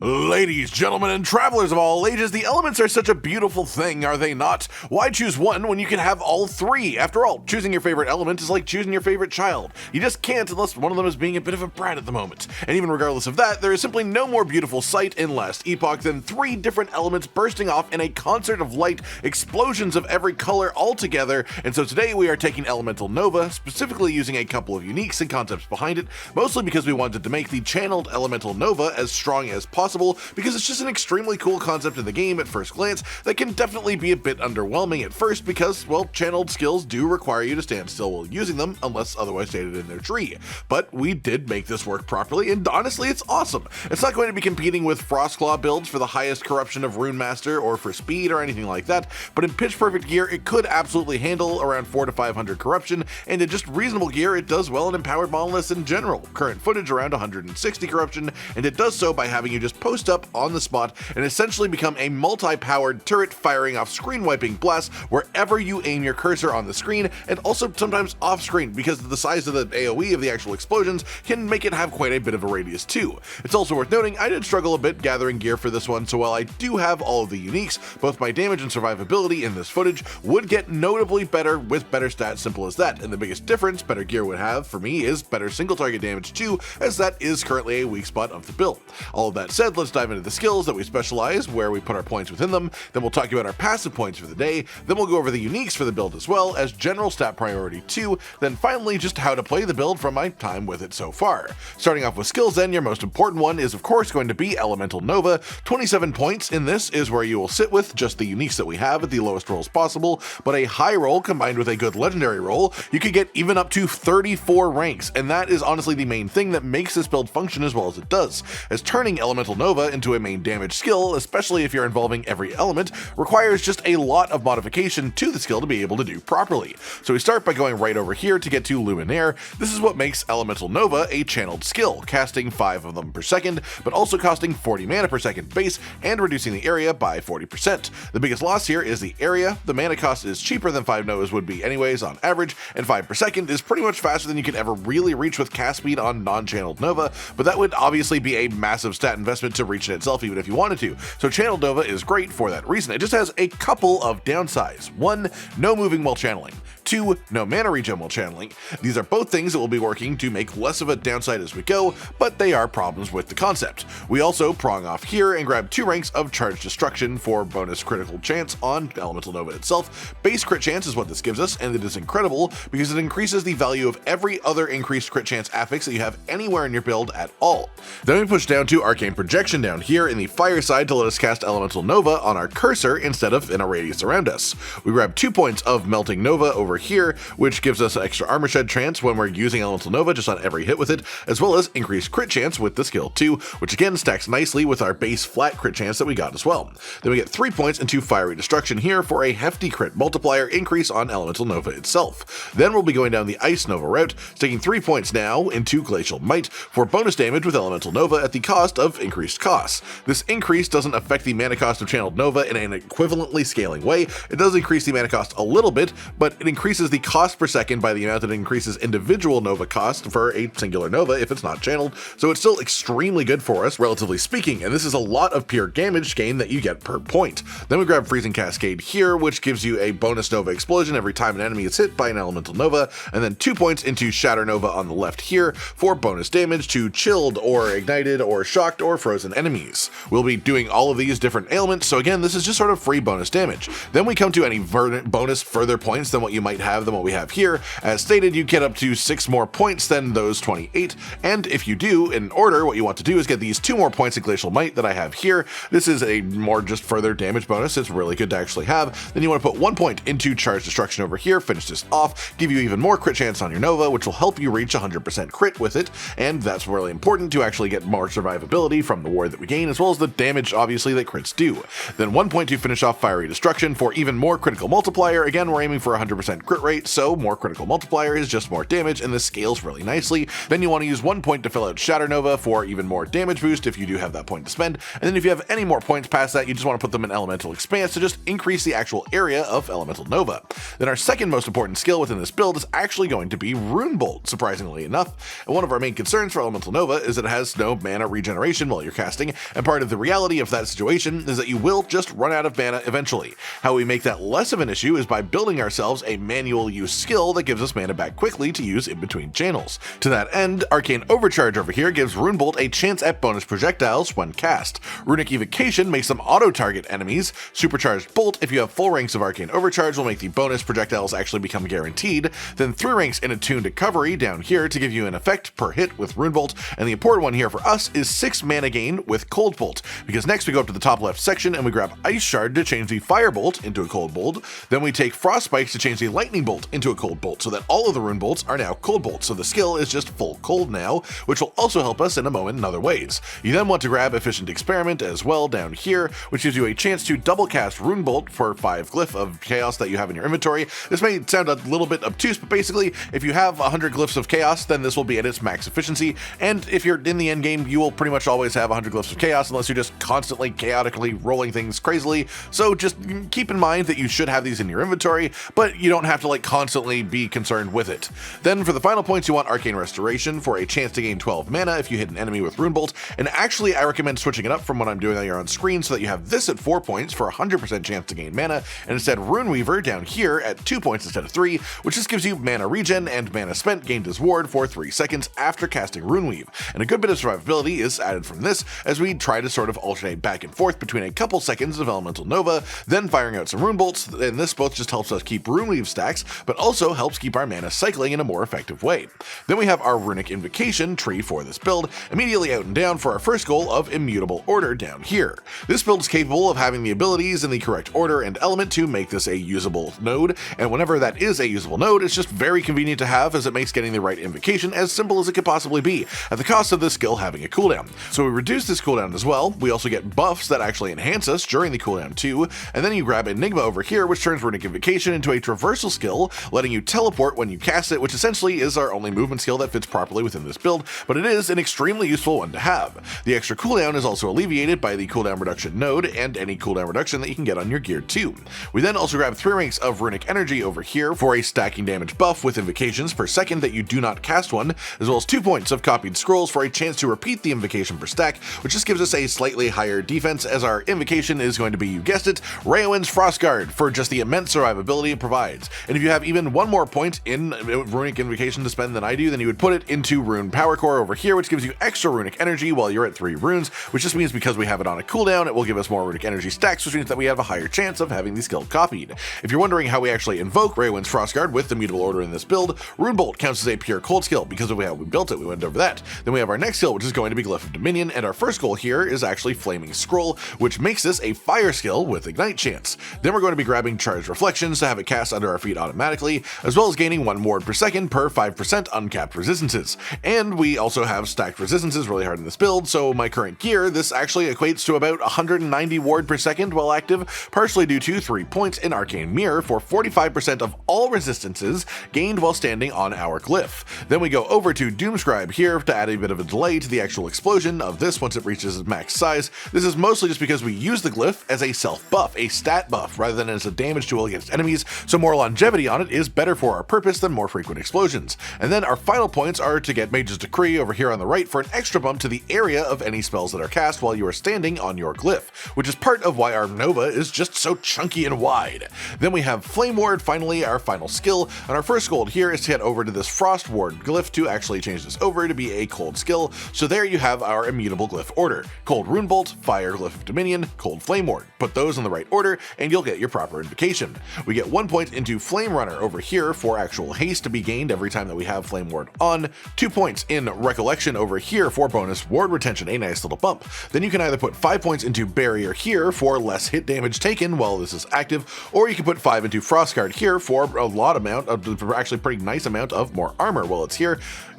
Ladies, gentlemen, and travelers of all ages, the elements are such a beautiful thing, are they not? Why choose one when you can have all three? After all, choosing your favorite element is like choosing your favorite child. You just can't unless one of them is being a bit of a brat at the moment. And even regardless of that, there is simply no more beautiful sight in Last Epoch than three different elements bursting off in a concert of light, explosions of every color all together. And so today we are taking Elemental Nova, specifically using a couple of uniques and concepts behind it, mostly because we wanted to make the channeled Elemental Nova as strong as possible, because it's just an extremely cool concept in the game at first glance that can definitely be a bit underwhelming at first because, well, channeled skills do require you to stand still while using them unless otherwise stated in their tree. But we did make this work properly, and honestly, it's awesome. It's not going to be competing with Frostclaw builds for the highest corruption of Runemaster or for speed or anything like that, but in pitch perfect gear it could absolutely handle around 400 to 500 corruption, and in just reasonable gear it does well in empowered monoliths in general. Current footage around 160 corruption, and it does so by having you just post up on the spot and essentially become a multi-powered turret firing off screen-wiping blasts wherever you aim your cursor on the screen, and also sometimes off-screen because the size of the AoE of the actual explosions can make it have quite a bit of a radius too. It's also worth noting I did struggle a bit gathering gear for this one, so while I do have all of the uniques, both my damage and survivability in this footage would get notably better with better stats, simple as that. And the biggest difference better gear would have for me is better single target damage too, as that is currently a weak spot of the build. All of that said, let's dive into the skills that we specialize, where we put our points within them, then we'll talk about our passive points for the day, then we'll go over the uniques for the build as well as general stat priority too, then finally just how to play the build from my time with it so far. Starting off with skills then, your most important one is of course going to be Elemental Nova. 27 points in this is where you will sit with just the uniques that we have at the lowest rolls possible, but a high roll combined with a good legendary roll, you could get even up to 34 ranks, and that is honestly the main thing that makes this build function as well as it does, as turning Elemental Nova into a main damage skill, especially if you're involving every element, requires just a lot of modification to the skill to be able to do properly. So we start by going right over here to get to Luminaire. This is what makes Elemental Nova a channeled skill, casting 5 of them per second, but also costing 40 mana per second base and reducing the area by 40%. The biggest loss here is the area. The mana cost is cheaper than 5 Novas would be anyways on average, and 5 per second is pretty much faster than you can ever really reach with cast speed on non-channeled Nova, but that would obviously be a massive stat investment to reach it itself even if you wanted to. So channeled Nova is great for that reason. It just has a couple of downsides. 1, no moving while channeling. 2, no mana regen while channeling. These are both things that we'll be working to make less of a downside as we go, but they are problems with the concept. We also prong off here and grab 2 ranks of Charge Destruction for bonus critical chance on Elemental Nova itself. Base crit chance is what this gives us, and it is incredible because it increases the value of every other increased crit chance affix that you have anywhere in your build at all. Then we push down to Arcane Projection down here in the fire side to let us cast Elemental Nova on our cursor instead of in a radius around us. We grab 2 points of Melting Nova over here, which gives us extra armor shed chance when we're using Elemental Nova just on every hit with it, as well as increased crit chance with the skill too, which again stacks nicely with our base flat crit chance that we got as well. Then we get 3 points into Fiery Destruction here for a hefty crit multiplier increase on Elemental Nova itself. Then we'll be going down the Ice Nova route, taking 3 points now into Glacial Might for bonus damage with Elemental Nova at the cost of increased costs. This increase doesn't affect the mana cost of channeled Nova in an equivalently scaling way. It does increase the mana cost a little bit, but it increases the cost per second by the amount that it increases individual Nova cost for a singular Nova if it's not channeled, so it's still extremely good for us, relatively speaking, and this is a lot of pure damage gain that you get per point. Then we grab Freezing Cascade here, which gives you a bonus Nova explosion every time an enemy is hit by an Elemental Nova, and then 2 points into Shatter Nova on the left here for bonus damage to chilled or ignited or shocked or frozen enemies. We'll be doing all of these different ailments, so again, this is just sort of free bonus damage. Then we come to any bonus further points than what you might have than what we have here. As stated, you get up to 6 more points than those 28, and if you do, in order, what you want to do is get these 2 more points of Glacial Might that I have here. This is a more just further damage bonus. It's really good to actually have. Then you want to put 1 point into Charge Destruction over here, finish this off, give you even more crit chance on your Nova, which will help you reach 100% crit with it, and that's really important to actually get more survivability from the ward that we gain, as well as the damage, obviously, that crits do. Then 1 point to finish off Fiery Destruction for even more critical multiplier. Again, we're aiming for 100% 100% crit rate, so more critical multiplier is just more damage, and this scales really nicely. Then you want to use 1 point to fill out Shatter Nova for even more damage boost if you do have that point to spend, and then if you have any more points past that, you just want to put them in Elemental Expanse to just increase the actual area of Elemental Nova. Then our second most important skill within this build is actually going to be Runebolt, surprisingly enough. And one of our main concerns for Elemental Nova is that it has no mana regeneration while you're casting, and part of the reality of that situation is that you will just run out of mana eventually. How we make that less of an issue is by building ourselves a manual use skill that gives us mana back quickly to use in between channels. To that end, Arcane Overcharge over here gives Runebolt a chance at bonus projectiles when cast. Runic Evocation makes them auto-target enemies. Supercharged Bolt, if you have full ranks of Arcane Overcharge, will make the bonus projectiles actually become guaranteed. Then 3 ranks in Attuned Recovery down here to give you an effect per hit with Runebolt, and the important one here for us is 6 mana gain with Cold Bolt, because next we go up to the top left section and we grab Ice Shard to change the Firebolt into a Cold Bolt, then we take Frost Spikes to change the Lightning Bolt into a Cold Bolt, so that all of the Rune Bolts are now Cold Bolts, so the skill is just full cold now, which will also help us in a moment in other ways. You then want to grab Efficient Experiment as well down here, which gives you a chance to double cast Runebolt for 5 glyph of chaos that you have in your inventory. This may sound a little bit obtuse, but basically, if you have 100 glyphs of chaos, then this will be at its max efficiency, and if you're in the end game, you will pretty much always have 100 glyphs of chaos unless you're just constantly chaotically rolling things crazily, so just keep in mind that you should have these in your inventory, but you don't have to like constantly be concerned with it. Then for the final points, you want Arcane Restoration for a chance to gain 12 mana if you hit an enemy with Runebolt, and actually I recommend switching it up from what I'm doing here on screen so that you have this at 4 points for 100% chance to gain mana, and instead Runeweaver down here at 2 points instead of 3, which just gives you mana regen and mana spent gained as ward for 3 seconds after casting Runeweave. And a good bit of survivability is added from this as we try to sort of alternate back and forth between a couple seconds of Elemental Nova, then firing out some Runebolts, and this both just helps us keep Runeweave stacks, but also helps keep our mana cycling in a more effective way. Then we have our Runic Invocation tree for this build, immediately out and down for our first goal of Immutable Order down here. This build is capable of having the abilities in the correct order and element to make this a usable node, and whenever that is a usable node, it's just very convenient to have as it makes getting the right invocation as simple as it could possibly be, at the cost of this skill having a cooldown. So we reduce this cooldown as well. We also get buffs that actually enhance us during the cooldown too, and then you grab Enigma over here, which turns Runic Invocation into a traversal skill, letting you teleport when you cast it, which essentially is our only movement skill that fits properly within this build, but it is an extremely useful one to have. The extra cooldown is also alleviated by the cooldown reduction node and any cooldown reduction that you can get on your gear too. We then also grab 3 ranks of Runic Energy over here for a stacking damage buff with invocations per second that you do not cast one, as well as 2 points of Copied Scrolls for a chance to repeat the invocation per stack, which just gives us a slightly higher defense as our invocation is going to be, you guessed it, Raowen's Frostguard for just the immense survivability it provides. And if you have even 1 more point in Runic Invocation to spend than I do, then you would put it into Rune Power Core over here, which gives you extra Runic Energy while you're at 3 runes, which just means because we have it on a cooldown, it will give us more Runic Energy stacks, which means that we have a higher chance of having the skill copied. If you're wondering how we actually invoke Raowen's Frostguard with the Immutable Order in this build, Runebolt counts as a pure cold skill because of how we built it. We went over that. Then we have our next skill, which is going to be Glyph of Dominion, and our first goal here is actually Flaming Scroll, which makes this a fire skill with Ignite chance. Then we're going to be grabbing Charged Reflections to have it cast under our feet automatically, as well as gaining 1 ward per second per 5% uncapped resistances. And we also have stacked resistances really hard in this build, so my current gear, this actually equates to about 190 ward per second while active, partially due to 3 points in Arcane Mirror for 45% of all resistances gained while standing on our glyph. Then we go over to Doomscribe here to add a bit of a delay to the actual explosion of this once it reaches its max size. This is mostly just because we use the glyph as a self buff, a stat buff, rather than as a damage tool against enemies, so more longevity on it is better for our purpose than more frequent explosions. And then our final points are to get Mage's Decree over here on the right for an extra bump to the area of any spells that are cast while you are standing on your glyph, which is part of why our Nova is just so chunky and wide. Then we have Flame Ward, finally our final skill, and our first goal here is to head over to this Frost Ward glyph to actually change this over to be a cold skill, so there you have our immutable glyph order. Cold Runebolt, Fire Glyph of Dominion, Cold Flame Ward. Put those in the right order and you'll get your proper invocation. We get 1 point into Flame Runner over here for actual haste to be gained every time that we have Flame Ward on, 2 points in Recollection over here for bonus ward retention, a nice little bump. Then you can either put 5 points into Barrier here for less hit damage taken while this is active, or you can put 5 into Frostguard here for a lot amount of, actually pretty nice amount of more armor while it's here,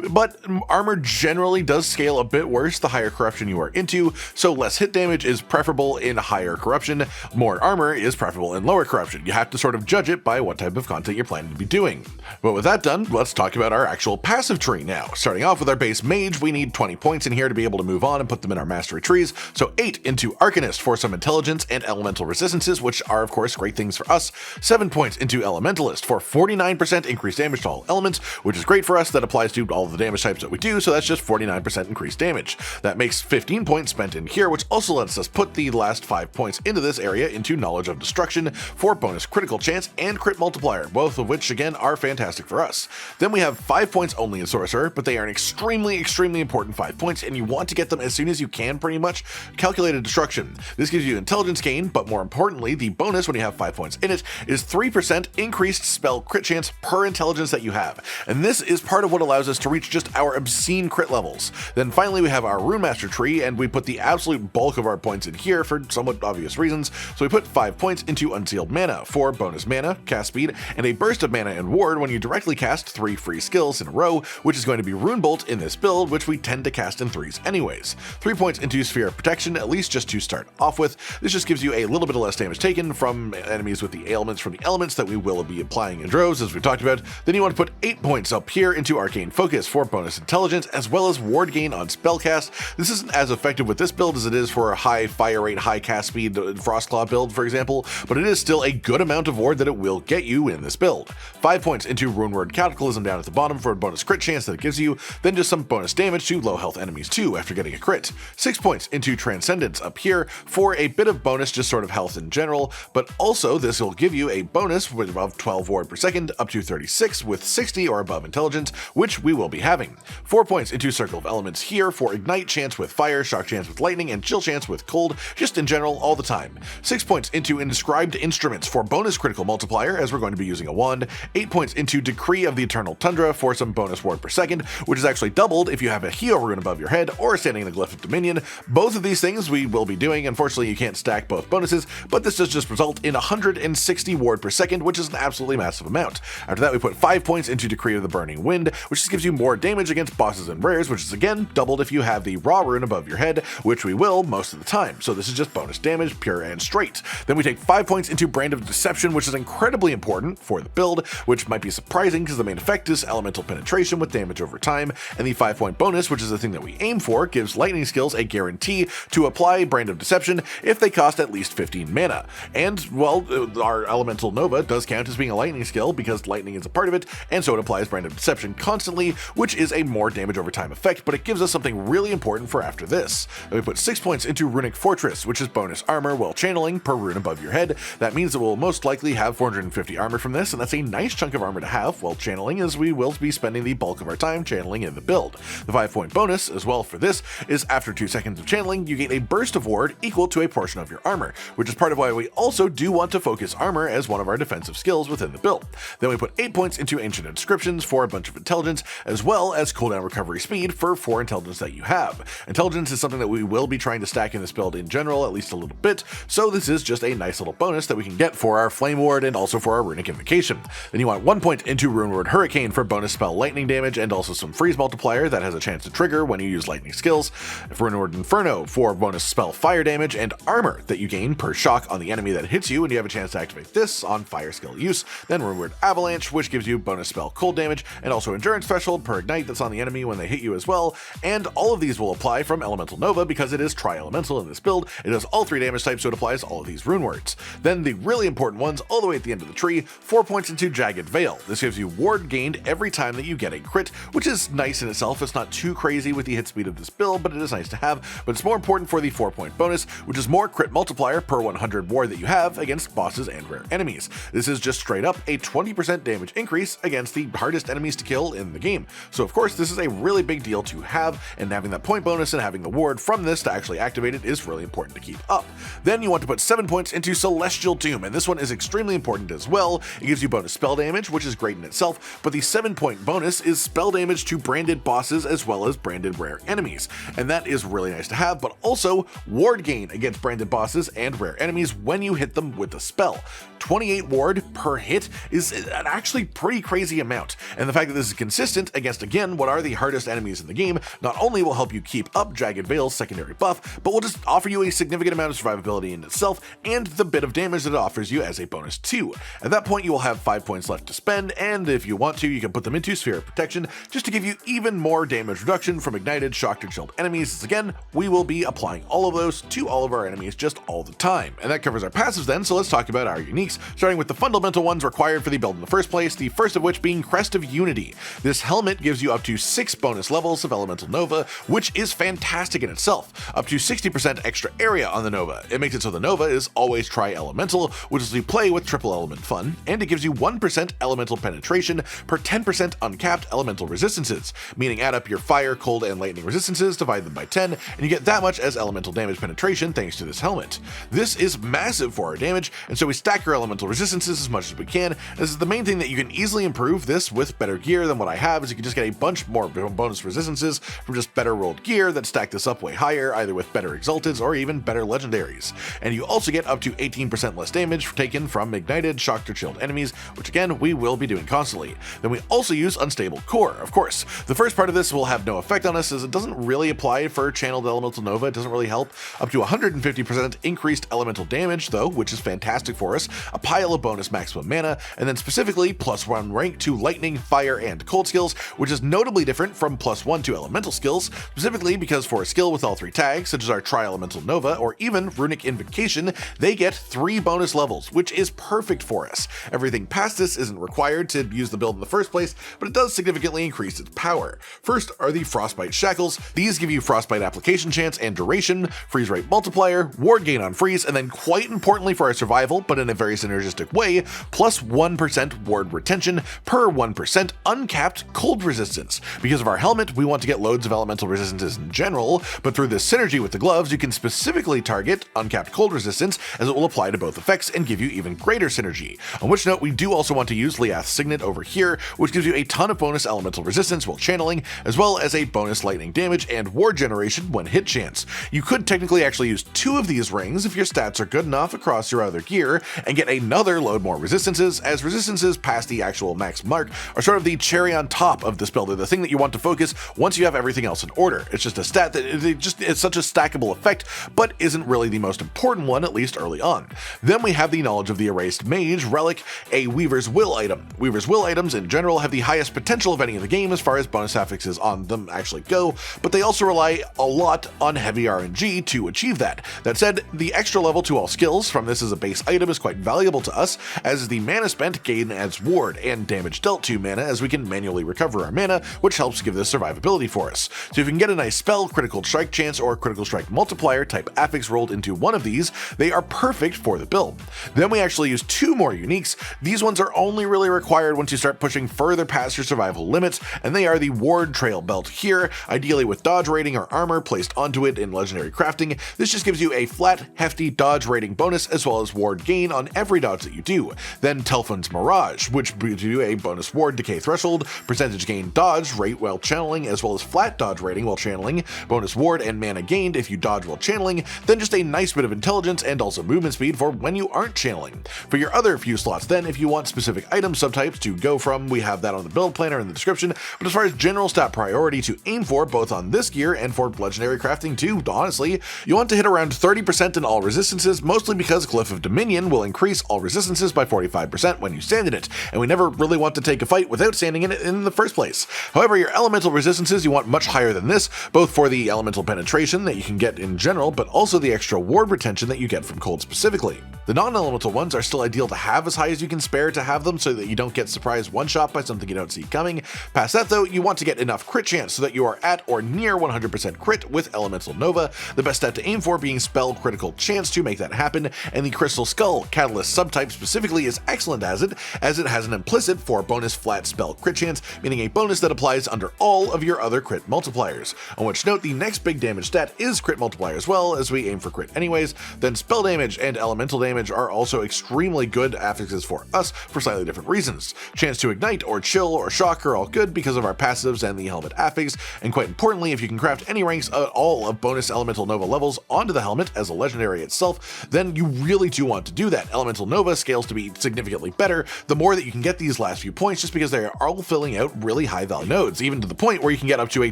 but armor generally does scale a bit worse the higher corruption you are into, so less hit damage is preferable in higher corruption, more armor is preferable in lower corruption. You have to sort of judge it by what type type of content you're planning to be doing. But with that done, let's talk about our actual passive tree now. Starting off with our base Mage, we need 20 points in here to be able to move on and put them in our mastery trees. So 8 into Arcanist for some intelligence and elemental resistances, which are of course great things for us. 7 points into Elementalist for 49% increased damage to all elements, which is great for us. That applies to all the damage types that we do, so that's just 49% increased damage. That makes 15 points spent in here, which also lets us put the last 5 points into this area into Knowledge of Destruction for bonus critical chance and crit multiplier, both of which again are fantastic for us. Then we have 5 points only in Sorcerer, but they are an extremely important 5 points, and you want to get them as soon as you can, pretty much. Calculated Destruction. This gives you intelligence gain, but more importantly, the bonus when you have 5 points in it is 3% increased spell crit chance per intelligence that you have. And this is part of what allows us to reach just our obscene crit levels. Then finally we have our Runemaster tree, and we put the absolute bulk of our points in here for somewhat obvious reasons. So we put 5 points into Unsealed Mana for bonus mana, cast speed, and a burst of mana and ward when you directly cast 3 free skills in a row, which is going to be Runebolt in this build, which we tend to cast in 3s anyways. 3 points into Sphere of Protection, at least just to start off with. This just gives you a little bit of less damage taken from enemies with the ailments from the elements that we will be applying in droves, as we talked about. Then you want to put 8 points up here into Arcane Focus for bonus intelligence, as well as ward gain on spellcast. This isn't as effective with this build as it is for a high fire rate, high cast speed Frostclaw build, for example, but it is still a good amount of ward that it will get you in this build. 5 points into Runeward Cataclysm down at the bottom for a bonus crit chance that it gives you, then just some bonus damage to low health enemies too after getting a crit. 6 points into Transcendence up here for a bit of bonus, just sort of health in general, but also this will give you a bonus with above 12 ward per second up to 36 with 60 or above intelligence, which we will be having. 4 points into Circle of Elements here for ignite chance with fire, shock chance with lightning, and chill chance with cold, just in general all the time. 6 points into Inscribed Instruments for bonus critical multiplier, as we're going to be using a wand. 8 points into Decree of the Eternal Tundra for some bonus ward per second, which is actually doubled if you have a heal rune above your head or standing in the Glyph of Dominion. Both of these things we will be doing. Unfortunately, you can't stack both bonuses, but this does just result in 160 ward per second, which is an absolutely massive amount. After that, we put 5 points into Decree of the Burning Wind, which just gives you more damage against bosses and rares, which is again doubled if you have the raw rune above your head, which we will most of the time. So this is just bonus damage, pure and straight. Then we take 5 points into Brand of Deception, which is incredibly important for the build, which might be surprising because the main effect is elemental penetration with damage over time, and the 5-point bonus, which is the thing that we aim for, gives lightning skills a guarantee to apply Brand of Deception if they cost at least 15 mana. And, well, our Elemental Nova does count as being a lightning skill because lightning is a part of it, and so it applies Brand of Deception constantly, which is a more damage over time effect, but it gives us something really important for after this. Then we put 6 points into Runic Fortress, which is bonus armor while channeling per rune above your head. That means that we'll most likely have 450 armor from this, and that's a nice chunk of armor to have while channeling, as we will be spending the bulk of our time channeling in the build. The 5-point bonus as well for this is after 2 seconds of channeling, you gain a burst of ward equal to a portion of your armor, which is part of why we also do want to focus armor as one of our defensive skills within the build. Then we put 8 points into Ancient Inscriptions for a bunch of intelligence, as well as cooldown recovery speed for 4 intelligence that you have. Intelligence is something that we will be trying to stack in this build in general, at least a little bit, so this is just a nice little bonus that we can get for our Flame Ward and also for our Runic Invocation. Then you want 1 point into Runeward Hurricane for bonus spell lightning damage and also some freeze multiplier that has a chance to trigger when you use lightning skills. Runeward Inferno for bonus spell fire damage and armor that you gain per shock on the enemy that hits you, and you have a chance to activate this on fire skill use. Then Runeward Avalanche, which gives you bonus spell cold damage and also endurance threshold per ignite that's on the enemy when they hit you as well. And all of these will apply from Elemental Nova because it is tri-elemental in this build. It does all 3 damage types, so it applies all of these rune words. Then the really important ones all the way at the end of the tree, 4 points into Jagged Veil. This gives you ward gained every time that you get a crit, which is nice in itself. It's not too crazy with the hit speed of this build, but it is nice to have. But it's more important for the 4-point bonus, which is more crit multiplier per 100 ward that you have against bosses and rare enemies. This is just straight up a 20% damage increase against the hardest enemies to kill in the game. So of course this is a really big deal to have, and having that point bonus and having the ward from this to actually activate it is really important to keep up. Then you want to put 7 points into Celestial Doom, and this one is extremely important as well. It gives you bonus spell damage, which is great in itself, but the 7-point bonus is spell damage to branded bosses as well as branded rare enemies, and that is really nice to have, but also ward gain against branded bosses and rare enemies when you hit them with the spell. 28 ward per hit is an actually pretty crazy amount, and the fact that this is consistent against, again, what are the hardest enemies in the game, not only will help you keep up Jagged Veil's secondary buff, but will just offer you a significant amount of survivability in itself and the bit of damage that it offers you as a bonus too. At that that point, you will have 5 points left to spend, and if you want to, you can put them into Sphere of Protection just to give you even more damage reduction from ignited, shocked, or chilled enemies. As again, we will be applying all of those to all of our enemies just all the time. And that covers our passives then, so let's talk about our uniques, starting with the fundamental ones required for the build in the first place, the first of which being Crest of Unity. This helmet gives you up to 6 bonus levels of Elemental Nova, which is fantastic in itself. Up to 60% extra area on the Nova. It makes it so the Nova is always tri-elemental, which is you play with triple element fun, and it gives you 1% elemental penetration per 10% uncapped elemental resistances, meaning add up your fire, cold, and lightning resistances, divide them by 10, and you get that much as elemental damage penetration thanks to this helmet. This is massive for our damage, and so we stack our elemental resistances as much as we can. This is the main thing that you can easily improve this with better gear than what I have, is you can just get a bunch more bonus resistances from just better rolled gear that stack this up way higher, either with better exalteds or even better legendaries. And you also get up to 18% less damage taken from ignited, shocked, or chilled enemies, which again, we will be doing constantly. Then we also use Unstable Core, of course. The first part of this will have no effect on us, as it doesn't really apply for channeled Elemental Nova, it doesn't really help. Up to 150% increased elemental damage though, which is fantastic for us, a pile of bonus maximum mana, and then specifically +1 rank to lightning, fire, and cold skills, which is notably different from +1 to elemental skills, specifically because for a skill with all 3 tags, such as our Tri-Elemental Nova or even Runic Invocation, they get 3 bonus levels, which is perfect for us. Everything past this isn't required to use the build in the first place, but it does significantly increase its power. First are the Frostbite Shackles. These give you Frostbite application chance and duration, freeze rate multiplier, ward gain on freeze, and then quite importantly for our survival, but in a very synergistic way, +1% ward retention per 1% uncapped cold resistance. Because of our helmet, we want to get loads of elemental resistances in general, but through this synergy with the gloves, you can specifically target uncapped cold resistance, as it will apply to both effects and give you even greater synergy. On which note, we do also want to use Liath's Signet over here, which gives you a ton of bonus elemental resistance while channeling, as well as a bonus lightning damage and ward generation when hit chance. You could technically actually use 2 of these rings if your stats are good enough across your other gear, and get another load more resistances, as resistances past the actual max mark are sort of the cherry on top of this build. They're the thing that you want to focus once you have everything else in order. It's just a stat that it's such a stackable effect, but isn't really the most important one, at least early on. Then we have the Knowledge of the Erased Mage relic, a Weaver's Will item. Weaver's Will items in general have the highest potential of any of the game as far as bonus affixes on them actually go, but they also rely a lot on heavy RNG to achieve that. That said, the extra level to all skills from this as a base item is quite valuable to us, as is the mana spent gain as ward and damage dealt to mana, as we can manually recover our mana, which helps give this survivability for us. So if you can get a nice spell, critical strike chance, or critical strike multiplier type affix rolled into one of these, they are perfect for the build. Then we actually use 2 more uniques. These ones are only really required once you start pushing further past your survival limits, and they are the Ward Trail belt here, ideally with dodge rating or armor placed onto it in legendary crafting. This just gives you a flat, hefty dodge rating bonus as well as ward gain on every dodge that you do. Then Telfon's Mirage, which gives you a bonus ward decay threshold, percentage gain dodge rate while channeling, as well as flat dodge rating while channeling, bonus ward and mana gained if you dodge while channeling, then just a nice bit of intelligence and also movement speed for when you aren't channeling. For your other few slots then, if you want specific item subtypes to go from, we have that on the build planner in the description, but as far as general stat priority to aim for both on this gear and for legendary crafting too, honestly, you want to hit around 30% in all resistances, mostly because Glyph of Dominion will increase all resistances by 45% when you stand in it, and we never really want to take a fight without standing in it in the first place. However, your elemental resistances you want much higher than this, both for the elemental penetration that you can get in general, but also the extra ward retention that you get from cold specifically. The non-elemental ones are still ideal to have as high as you can spare to have them so that you don't get surprised one-shot by something you don't see coming. Past that though, you want to get enough crit chance so that you are at or near 100% crit with Elemental Nova, the best stat to aim for being spell critical chance to make that happen, and the Crystal Skull Catalyst subtype specifically is excellent as it has an implicit for bonus flat spell crit chance, meaning a bonus that applies under all of your other crit multipliers. On which note, the next big damage stat is crit multiplier as well, as we aim for crit anyways. Then spell damage and elemental damage are also extremely good affixes for us for slightly different reasons. Chance to ignite or chill or shock are all good because of our passives and the helmet affix, and quite importantly, if you can craft any ranks at all of bonus Elemental Nova levels onto the helmet as a legendary itself, then you really do want to do that. Elemental Nova scales to be significantly better the more that you can get these last few points, just because they are all filling out really high value nodes, even to the point where you can get up to a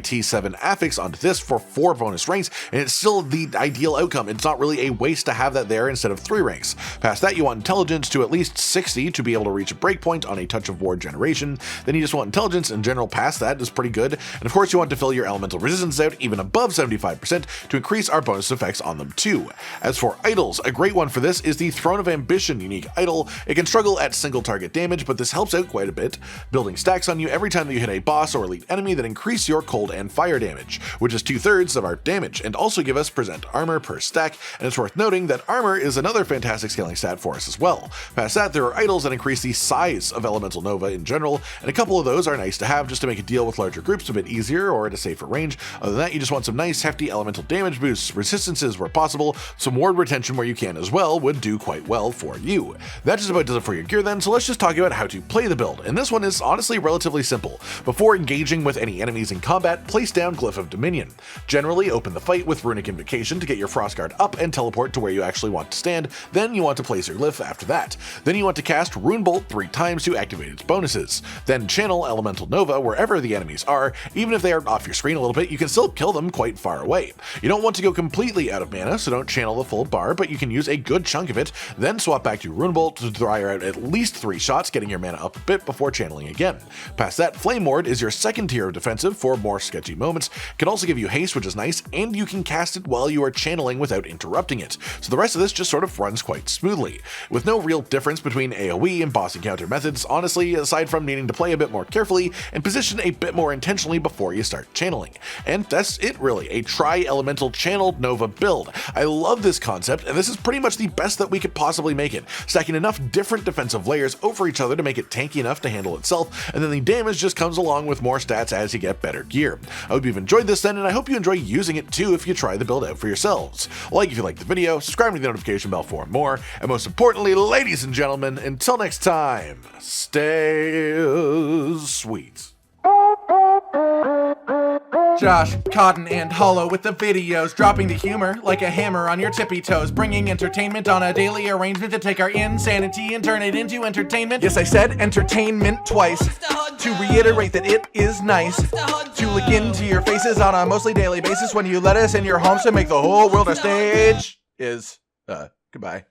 T7 affix onto this for 4 bonus ranks, and it's still the ideal outcome. It's not really a waste to have that there instead of 3 ranks. attacks. Past that, you want intelligence to at least 60 to be able to reach a breakpoint on a touch of ward generation. Then you just want intelligence in general past that is pretty good. And of course you want to fill your elemental resistance out even above 75% to increase our bonus effects on them too. As for idols, a great one for this is the Throne of Ambition unique idol. It can struggle at single target damage, but this helps out quite a bit, building stacks on you every time that you hit a boss or elite enemy that increase your cold and fire damage, which is 2/3 of our damage, and also give us present armor per stack. And it's worth noting that armor is another fantastic scaling stat for us as well. Past that, there are idols that increase the size of elemental nova in general, and a couple of those are nice to have just to make a deal with larger groups a bit easier or at a safer range. Other than that, you just want some nice hefty elemental damage boosts, resistances where possible, some ward retention where you can as well would do quite well for you. That just about does it for your gear then, so let's just talk about how to play the build, and this one is honestly relatively simple. Before engaging with any enemies in combat, place down Glyph of Dominion. Generally, open the fight with Runic Invocation to get your Frostguard up and teleport to where you actually want to stand, then you want to place your glyph after that. Then you want to cast Runebolt 3 times to activate its bonuses. Then channel Elemental Nova wherever the enemies are. Even if they are off your screen a little bit, you can still kill them quite far away. You don't want to go completely out of mana, so don't channel the full bar, but you can use a good chunk of it, then swap back to Runebolt to fire out at least 3 shots, getting your mana up a bit before channeling again. Past that, Flame Ward is your second tier of defensive for more sketchy moments. It can also give you haste, which is nice, and you can cast it while you are channeling without interrupting it. So the rest of this just sort of runs quite smoothly, with no real difference between AoE and boss encounter methods, honestly, aside from needing to play a bit more carefully and position a bit more intentionally before you start channeling. And that's it really, a tri-elemental channeled Nova build. I love this concept, and this is pretty much the best that we could possibly make it, stacking enough different defensive layers over each other to make it tanky enough to handle itself, and then the damage just comes along with more stats as you get better gear. I hope you've enjoyed this then, and I hope you enjoy using it too if you try the build out for yourselves. Like if you liked the video, subscribe to the notification bell for more, and most importantly, ladies and gentlemen, until next time, stay sweet. Josh, Cotton, and Hollow with the videos, dropping the humor like a hammer on your tippy toes, bringing entertainment on a daily arrangement to take our insanity and turn it into entertainment. Yes, I said entertainment twice, to reiterate that it is nice to look into your faces on a mostly daily basis when you let us in your homes to make the whole world a stage. Goodbye.